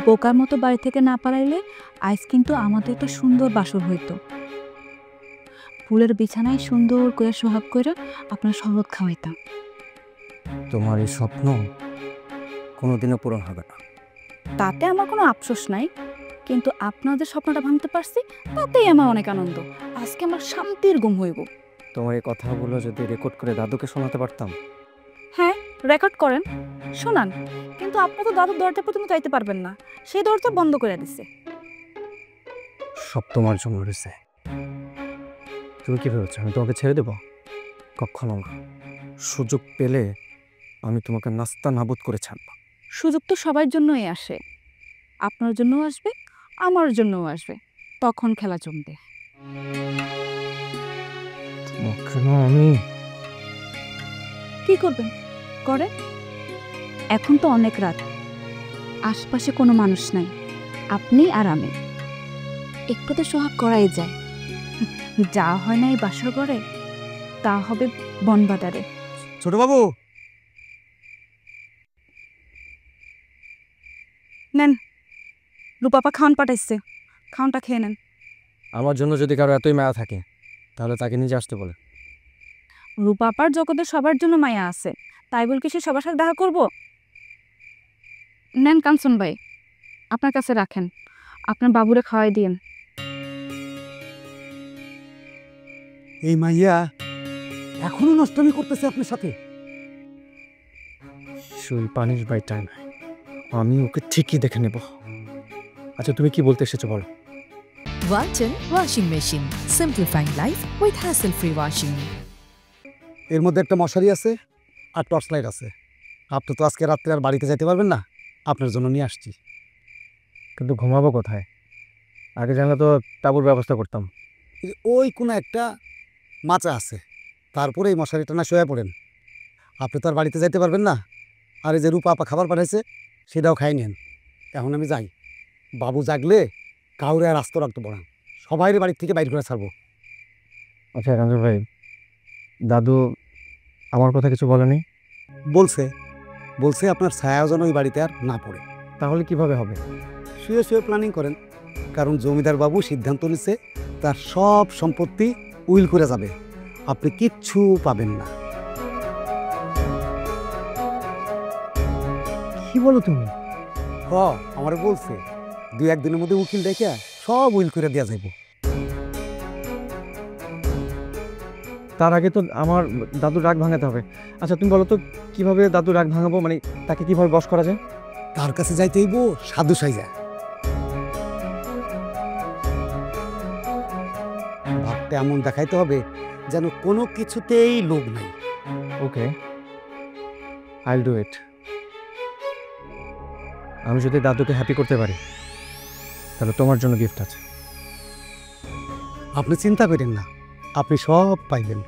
বোকার মতো বাড়ি থেকে না পালাইলে আজ কিন্তু আমাদের একটা সুন্দর বাসর হইতো। ফুলের বিছানায় সুন্দর করে সোহাগ করে আপনার শরবত খাওয়াইতাম। তোমার এই স্বপ্ন কোনোদিনও পূরণ হবে না। তাতে আমার কোনো আফসোস নাই, কিন্তু আপনাদের স্বপ্নটা ভাঙতে পারছি তাতেই আমার অনেক আনন্দ। আজকে আমার শান্তির ঘুম হইব। তোমার এই কথাগুলো যদি রেকর্ড করে দাদুকে শোনাতে পারতাম। হ্যাঁ, রেকর্ড করেন, শোনান, কিন্তু আপনি তো দাদুর দরজা পর্যন্ত যাইতে পারবেন না, সেই দরজা বন্ধ করে দিছে। সব তোমার জন্য রয়েছে। তুমি কি ভেবেছো আমি তোমাকে ছেড়ে দেব? কখনো না। সুযোগ পেলে আমি তোমাকে নাস্তা নাবুদ করে ছাড়ব। সুযোগ তো সবার জন্যই আসে, আপনার জন্যও আসবে, আমার জন্যও আসবে, তখন খেলা জমবে। কেন আমি কি করবেন করেন। এখন তো অনেক রাত, আশপাশে কোনো মানুষ নাই, আপনি আর আমি। একটু তো সোহাগ করাই যায়। যা হয় না এই বাসর ঘরে, তা হবে বনবাদারে। ছোট বাবু, নেন, রূপাপা খাওয়ান পাঠাইছে, খাওয়ানটা খেয়ে নেন। আমার জন্য যদি কারো এতই মায়া থাকে তাহলে তাকে নিজে আসতে বলে। রূপাপার জগতে সবার জন্য মায়া আছে, তাই বল কি সে সবার সাথে দেখা করব? নেন কাঞ্চন ভাই, আপনার কাছে রাখেন, আপনার বাবুরে খাওয়াই দিয়েন। এই মাইয়া এখনো নষ্টমি করতেছে আপনার সাথে। শুই পানির বাই টাইম, আমি ওকে ঠিকই দেখে নেব। আচ্ছা তুমি কি বলতে এসেছো বলো। Walton Washing Machine. Simplifying life with hassle-free washing. এর মধ্যে একটা মশারি আছে আর টর্চ লাইট আছে। আপনি তো আজকে রাত্রে আর বাড়িতে যেতে পারবেন না, আপনার জন্য নিয়ে আসছি। কিন্তু ঘুমাবো কোথায়? আগে জানলে তো তাঁবুর ব্যবস্থা করতাম। এই যে ওই কোনো একটা মাচা আছে, তারপরে এই মশারিটা না শুয়ে পড়েন। আপনি তো আর বাড়িতে যেতে পারবেন না, আর এই যে রূপা আপা খাবার পাঠাইছে সেটাও খাই নেন। এখন আমি যাই, বাবু জাগলে কাউরে আর আস্ত রাখতে পারেন, সবাই বাড়ির থেকে বাইর করে ছাড়বো। আচ্ছা কাঞ্চন ভাই, দাদু আমার কথা কিছু বলেনি? বলছে বলছে আপনার ছায়াও যেন ওই বাড়িতে আর না পড়ে। তাহলে কিভাবে হবে? শুয়ে শুয়ে প্ল্যানিং করেন, কারণ জমিদার বাবু সিদ্ধান্ত নিছে তার সব সম্পত্তি উইল করে যাবে, আপনি কিচ্ছু পাবেন না। কি বলো তুমি? হ, আমার বলছে 2-1 দিনের মধ্যে উকিল ডেকে সব উইল করে দেওয়া যাইব। তার আগে তো আমার দাদুর রাগ ভাঙাতে হবে। আচ্ছা তুমি বলো তো কিভাবে দাদুর রাগ ভাঙাবো, মানে তাকে কিভাবে বশ করা যায়? তার কাছে যাইতে হইব সাধু সাইজা। ভাবটা এমন দেখাইতে হবে যেন কোনো কিছুতেই লোভ নাই। ওকে, আইল ডু ইট। আমি যদি দাদুকে হ্যাপি করতে পারি তাহলে তোমার জন্য গিফট আছে। আপনি চিন্তা করেন না, আপনি সব পাইবেন।